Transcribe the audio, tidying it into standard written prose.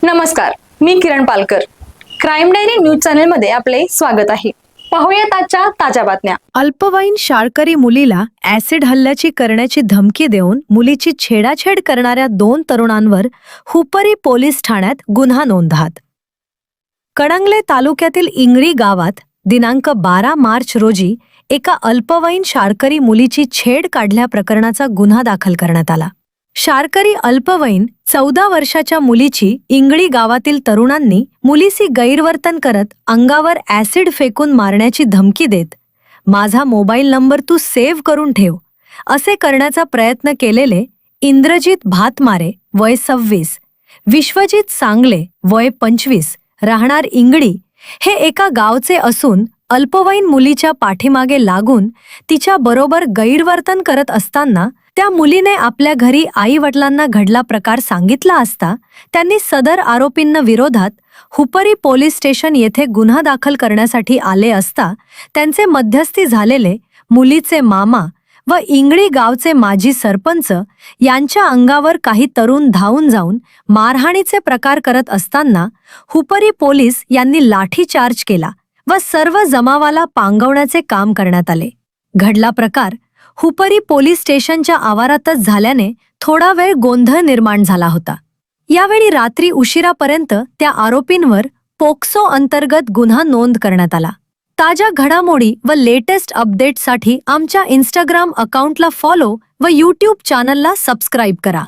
नमस्कार, मी Kiran Palkar. Crime diary news channel मध्ये आपले स्वागत आहे. पाहूयात आजच्या ताज्या बातम्या. अल्पवयीन शाळकरी मुलीला ऍसिड हल्ल्याची करण्याची धमकी देऊन मुलीची छेडाछेड करणाऱ्या 2 तरुणांवर हुपरी पोलीस ठाण्यात गुन्हा नोंदहात. कणंगले तालुक्यातील इंगळी गावात दिनांक 12 मार्च रोजी एका अल्पवयीन शाळकरी मुलीची छेड काढल्या प्रकरणाचा गुन्हा दाखल करण्यात आला. शाळकरी अल्पवयीन 14 वर्षाच्या मुलीची इंगळी गावातील तरुणांनी मुलीशी गैरवर्तन करत अंगावर ऍसिड फेकून मारण्याची धमकी देत माझा मोबाईल नंबर तू सेव्ह करून ठेव असे करण्याचा प्रयत्न केलेले इंद्रजित भातमारे वय 26, विश्वजित सांगले वय 25 राहणार इंगळी हे एका गावचे असून अल्पवयीन मुलीच्या पाठीमागे लागून तिच्या बरोबर गैरवर्तन करत असताना त्या मुलीने आपल्या घरी आई-वडिलांना घडला प्रकार सांगितला असता त्यांनी सदर आरोपींना विरोधात हुपरी पोलीस स्टेशन येथे गुन्हा दाखल करण्यासाठी आले असता त्यांचे मध्यस्थी झालेले मुलीचे मामा व इंगळी गावचे माजी सरपंच यांच्या अंगावर काही तरुण धावून जाऊन मारहाणीचे प्रकार करत असताना हुपरी पोलीस यांनी लाठीचार्ज केला व सर्व जमावाला पांगवण्याचे काम करण्यात आले. घडला प्रकार हुपरी पोलीस स्टेशनच्या आवारातच झाल्याने थोडा वेळ गोंधळ निर्माण झाला होता. यावेळी रात्री उशिरापर्यंत त्या आरोपींवर पोक्सो अंतर्गत गुन्हा नोंद करण्यात आला. ताज्या घडामोडी व लेटेस्ट अपडेट्ससाठी आमच्या इंस्टाग्राम अकाउंटला फॉलो व यूट्यूब चॅनलला सबस्क्राईब करा.